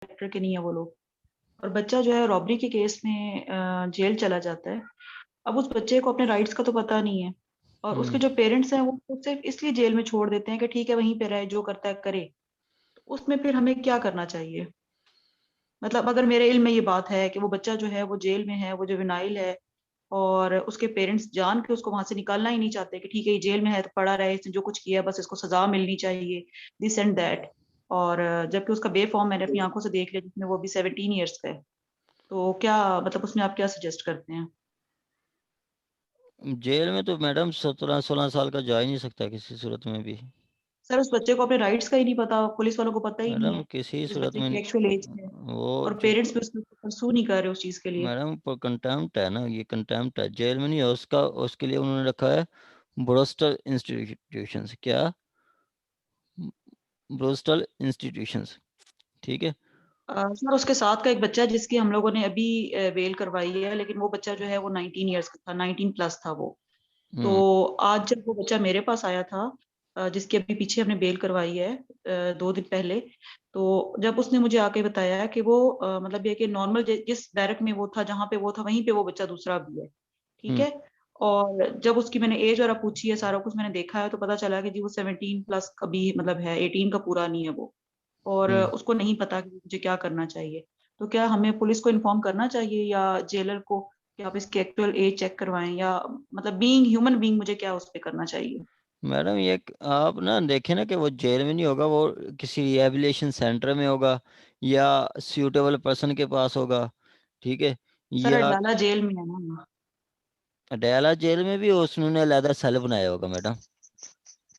Character के नहीं है वो लोग। और बच्चा जो है रॉबरी के केस में जेल चला जाता है। अब उस बच्चे को अपने राइट्स का तो पता नहीं है, और उसके जो पेरेंट्स हैं वो उसको सिर्फ इसलिए जेल में छोड़ देते हैं कि ठीक है वहीं पे रहे, जो करता है करे। तो उसमें फिर हमें क्या करना चाहिए? मतलब अगर मेरे इल्म में ये बात है कि वो बच्चा जो है वो जेल में है, वो जुवेनाइल है, और उसके पेरेंट्स जान के उसको वहां से निकालना ही नहीं चाहते कि ठीक है ये जेल में है तो पड़ा रहे, इसने जो कुछ किया बस इसको सजा मिलनी चाहिए, दिस एंड दैट। और जबकि उसका बे फॉर्म मैंने अपनी आंखों से देख लिया, जिसमें वो भी 17 ईयर्स का है। तो क्या मतलब उसमें आप क्या सजेस्ट करते हैं? जेल में तो मैडम 17-16 साल का जा ही नहीं सकता किसी सूरत में भी। सर उस बच्चे को अपने राइट्स का ही नहीं पता, पुलिस वालों को पता ही नहीं मैडम है किसी इस सूरत बच्चे में की एक्चुअल एज है, वो और पेरेंट्स भी उसको परसू नहीं कर रहे उस चीज के लिए। मैडम कंटेम्प्ट है ना, ये कंटेम्प्ट है, जेल में नहीं है उसका। उसके लिए उन्होंने रखा है ब्रोस्टल इंस्टीट्यूशंस। क्या? ब्रोस्टल इंस्टीट्यूशंस, ठीक है। सर उसके साथ का एक बच्चा है जिसकी हम लोगों ने अभी बेल करवाई है, लेकिन वो बच्चा जो है वो 19 ईयर्स का था, 19 प्लस था वो। तो हम्म आज जब वो बच्चा मेरे पास आया था, जिसके अभी पीछे हमने बेल करवाई है 2 दिन पहले, तो जब उसने मुझे आके बताया कि वो मतलब ये कि नॉर्मल जिस बैरक में वो था, जहाँ पे वो था वहीं पे वो बच्चा दूसरा भी है, ठीक हम्म है। और जब उसकी मैंने एज वगैरह पूछी है, सारा कुछ मैंने देखा है, तो पता चला कि जी वो 17 प्लस का भी मतलब है, 18 का पूरा नहीं है वो। और हम्म उसको नहीं पता कि मुझे क्या करना चाहिए। तो क्या हमें पुलिस को इन्फॉर्म करना चाहिए या जेलर को कि आप इसकी एक्चुअल एज चेक करवाएं, या मतलब बीइंग ह्यूमन बीइंग मुझे क्या उस पे करना चाहिए? मैडम ये आप ना देखें ना कि वो जेल में नहीं होगा, वो किसी रिहेबिलिटेशन सेंटर में होगा या सूटेबल पर्सन के पास होगा, ठीक है। सर या अडाला जेल में है ना। अडयाला जेल में भी उसने अलहदा सेल बनाया होगा मैडम,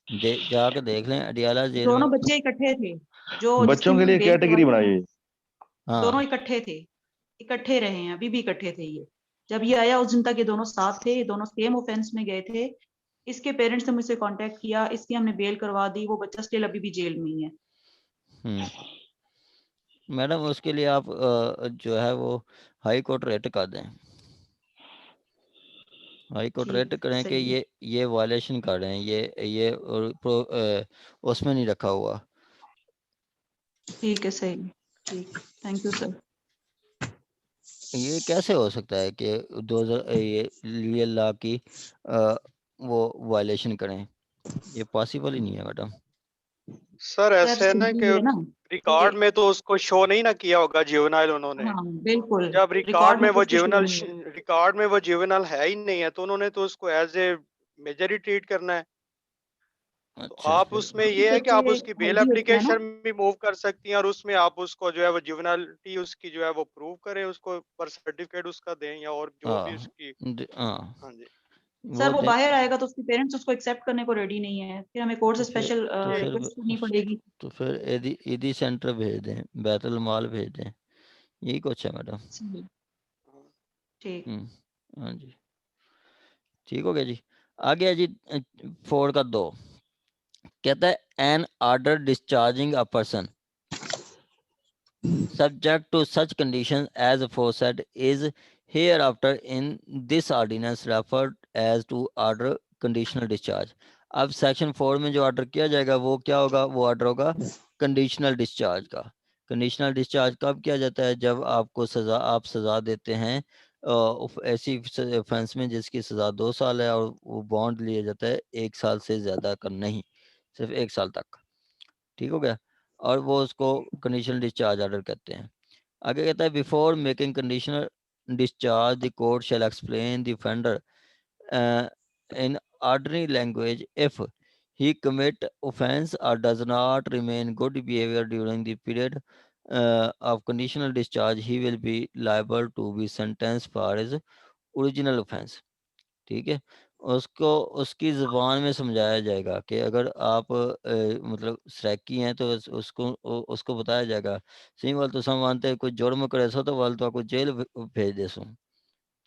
जाके देख लें अडयाला जेल में। दोनों बच्चे इकट्ठे थे, जो जिसकी बच्चों के मैंने लिए बेल कैटेगरी करवाई बनाई थी, है। दोनों हाँ इकट्ठे थे, इकट्ठे रहे हैं, अभी भी इकट्ठे थे ये। जब ये आया उस दिन तक ये दोनों साथ थे, ये दोनों सेम ऑफेंस में गए थे। इसके पेरेंट्स ने मुझसे कांटेक्ट किया, इसकी हमने बेल करवा दी, वो बच्चा स्टिल अभी भी जेल में ही है। हम्म मैडम उसके लिए आप जो है वो हाई कोर्ट रेट कर दें। हाई कोर्ट रेट ठीक, करें कि सही है। ये वायलेशन कर रहे हैं, ये और उसमें नहीं रखा हुआ। ठीक है, सही है। ठीक, थैंक यू सर। ये कैसे हो सकता है कि 2000 ये लीगल लॉ की अ, वो वायलेशन करें? ये पॉसिबल ही नहीं है मैडम। सर सर ऐसे है ना कि सिंपल है ना रिकॉर्ड ये। में तो उसको शो नहीं ना किया होगा जुवेनाइल उन्होंने। हाँ बिल्कुल। जब रिकॉर्ड रिकॉर्ड में में तो वो उसको शो जुवेनाइल, नहीं है। रिकॉर्ड में वो जुवेनाइल है ही नहीं है, तो उन्होंने तो उसको एज ए मेजर ही ट्रीट करना है। तो अच्छा आप फिर उसमें कुछ ये है कि बच्चे आप उसकी बेल हेल्दी होते हैं ना। एप्लीकेशन भी मूव कर सकती हैं, और उसमें आप उसको जो है वो जुवेनालिटी उसकी जो है वो प्रूव करें, उसको बर्थ सर्टिफिकेट उसका दें, या और जो भी हाँ उसकी। हाँ हाँ जी। सर वो वो दें। बाहर आएगा तो उसके पेरेंट्स उसको एक्सेप्ट करने को रेडी नहीं है, फिर हमें कोर्ट तो से फिर स्पेशल तो फिर रिक्वेस्ट करनी पड़ेगी। तो फिर ईदी सेंटर भेज दें, बैतुल माल भेज दें, यही कुछ है मैडम। जी, ठीक। हाँ जी, ठीक हो गया जी। आ गया जी 4 का 2, कहता है an order discharging a person subject to such conditions as aforesaid is hereafter in this ordinance referred as to order conditional discharge। अब सेक्शन 4 में जो ऑर्डर किया जाएगा वो क्या होगा? वो ऑर्डर होगा कंडीशनल डिस्चार्ज का। कंडीशनल डिस्चार्ज कब किया जाता है? जब आपको सज़ा, आप सज़ा देते हैं ऐसी ऑफेंस में जिसकी सज़ा 2 साल है, और वो बॉन्ड लिया जाता है 1 साल से ज़्यादा का नहीं, सिर्फ 1 साल तक। ठीक हो गया? और वो उसको कंडीशनल डिस्चार्ज ऑर्डर कहते हैं। आगे कहता है before making conditional discharge the court shell explain the offender in ordinary language if he commit offense or does not remain good behavior during the period of conditional discharge, he will be liable to be sentenced for his original offense। ठीक है, उसको उसकी ज़ुबान में समझाया जाएगा कि अगर आप मतलब सराइकी हैं तो उसको बताया जाएगा सही वाल तो मानते कोई जुर्म करे सो तो वाल तो आपको जेल भेज दे सो।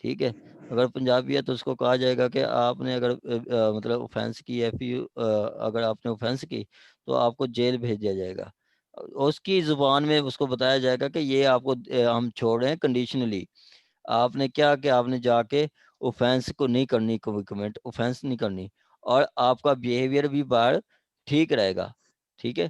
ठीक है, अगर पंजाबी है तो उसको कहा जाएगा कि आपने अगर मतलब ऑफेंस की है, फिर अगर आपने ऑफेंस की तो आपको जेल भेज दिया जाएगा। उसकी ज़ुबान में उसको बताया जाएगा कि ये आपको हम छोड़ रहे हैं कंडीशनली। आपने क्या कि आपने जाके ऑफेंस को नहीं करनी, कमिट ऑफेंस नहीं करनी, और आपका बिहेवियर भी बाहर ठीक रहेगा। ठीक है,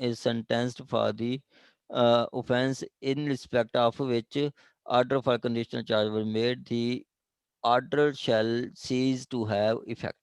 is sentenced for the offense in respect of which order for conditional charge was made, the order shall cease to have effect.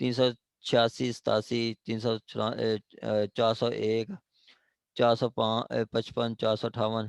386، 87، 401، 455، 458،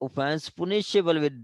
offense punishable with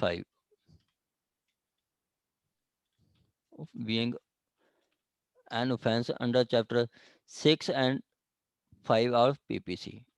5 being an offense under chapter 6 and 5 of PPC.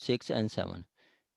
6 and 7.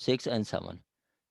6 and 7.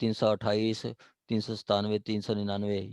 328, 397, 399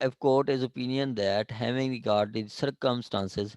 if court is opinion that having regard the circumstances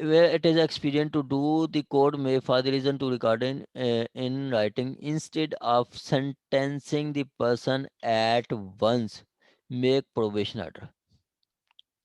where it is expedient to do, the court may further reason to record in writing instead of sentencing the person at once, make probation order.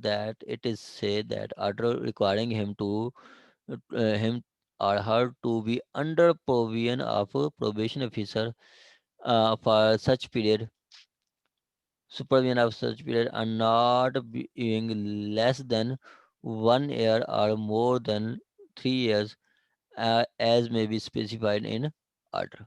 that it is said that order requiring him him or her to be under provision of a probation officer for such period, supervision of such period, are not being less than 1 year or more than 3 years as may be specified in order.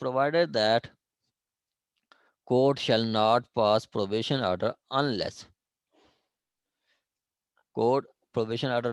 provided that court shall not pass probation order unless court probation order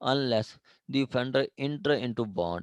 unless the offender enter into bond،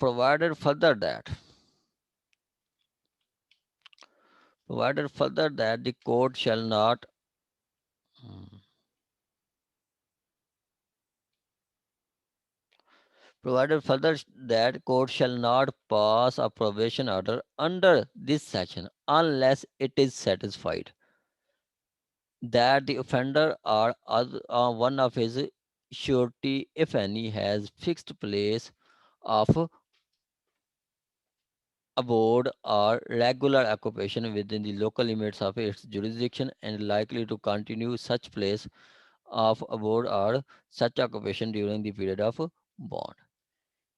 provided further that the court shall not provided further that court shall not pass a probation order under this section unless it is satisfied that the offender or one of his surety, if any, has fixed place of abode or regular occupation within the local limits of its jurisdiction and likely to continue such place of abode or such occupation during the period of bond.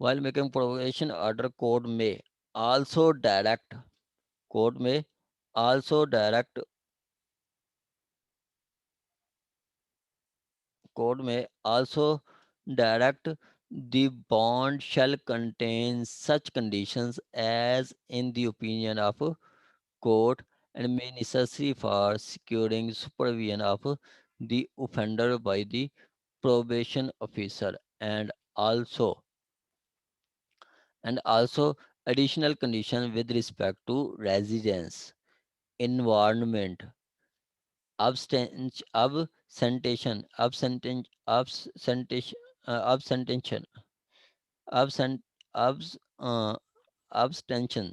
while making probation order code may also direct the bond shall contain such conditions as in the opinion of court and may necessary for securing supervision of the offender by the probation officer, and also additional condition with respect to residence, environment, abstention, abstention, absent, abstention,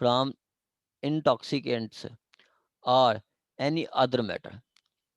from intoxicants or any other matter.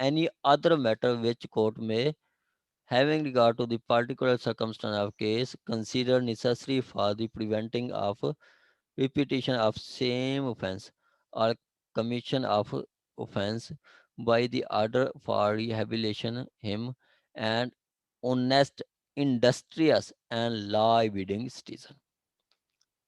any other matter which court may, having regard to the particular circumstance of case, consider necessary for the preventing of repetition of same offense or commission of offense by the order for rehabilitation him and honest, industrious and law-abiding citizen.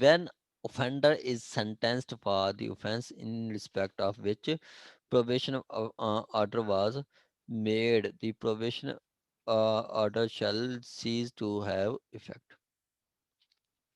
when offender is sentenced for the offense in respect of which probation order was made, the probation order shall cease to have effect.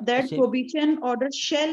that prohibition order shall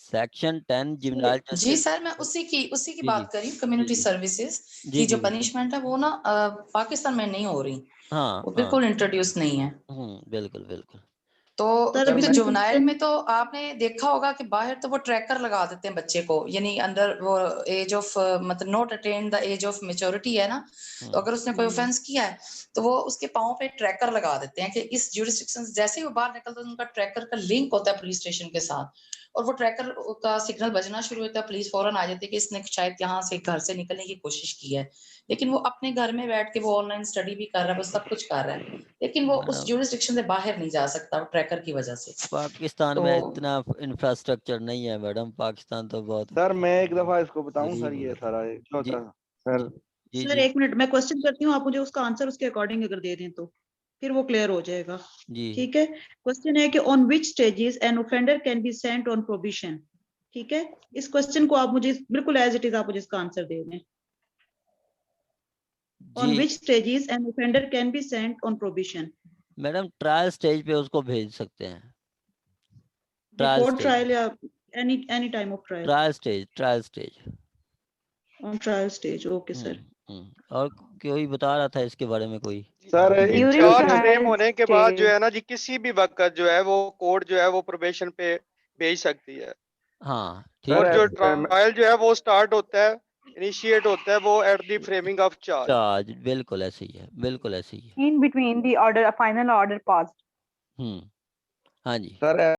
section 10 juvenile जी justice sir, मैं उसी की जी, बात जी, कर रही हूँ। Community जी। Services जी, की जो जी, बिल्कुल। पनिशमेंट है वो ना पाकिस्तान में नहीं हो रही, हाँ, वो हाँ। बिल्कुल इंट्रोड्यूस नहीं है। बिल्कुल, बिल्कुल। तो सर, अभी जो मैंने जुवेनाइल question- में तो आपने देखा होगा कि बाहर तो वो ट्रैकर लगा देते हैं बच्चे को, यानी अंदर वो एज ऑफ मतलब not attain the age of maturity है ना, तो अगर उसने कोई ऑफेंस किया है तो वो उसके पाँव पे ट्रैकर लगा देते हैं कि इस ज्यूरिसडिक्शन से जैसे ही वो बाहर निकलता है उनका ट्रैकर का लिंक होता है पुलिस स्टेशन के साथ, और वो ट्रैकर का सिग्नल बजना शुरू होता है, पुलिस फौरन आ जाती है कि इसने शायद यहाँ से घर से निकलने की कोशिश की है, लेकिन वो अपने घर में बैठ के वो ऑनलाइन स्टडी भी कर रहा है, वो सब कुछ कर रहा है, लेकिन वो उस ज्यूरिसडिक्शन से बाहर नहीं जा सकता ट्रैकर की वजह से। पाकिस्तान तो में इतना इंफ्रास्ट्रक्चर नहीं है मैडम, पाकिस्तान तो बहुत सर मैं एक दफा इसको बताऊं गरीब सर, ये मुल्क है। सारा जो जी, था सर। जी, सर जी, एक मिनट, मैं क्वेश्चन करती हूँ, आप मुझे उसका आंसर उसके अकॉर्डिंग अगर दे दें तो फिर वो क्लियर हो जाएगा। जी। ठीक है, क्वेश्चन है कि on which stages an offender can be sent on probation. ठीक है, इस क्वेश्चन को आप मुझे बिल्कुल एज इट इज आप मुझे इसका आंसर दे दें। ऑन जी which stages an offender can be sent on probation. Madam, trial stage पे उसको भेज सकते हैं। ट्रायल बिफोर स्टेज, ट्रायल या any time of trial? Trial stage. On trial stage, okay sir. और कोई बता रहा था इसके बारे में कोई? Sir During charge trial frame होने के बाद जो stage. है ना जी, किसी भी वक्त जो है वो कोर्ट जो है वो प्रोबेशन पे भेज सकती है, हाँ, सर और ठीक जो है। ट्रायल जो है वो स्टार्ट होता है, इनिशिएट होता है वो at the framing of charge. Charge बिल्कुल ऐसे ही है, बिल्कुल ऐसे ही है। In between the order, a final order passed. हाँ जी। सर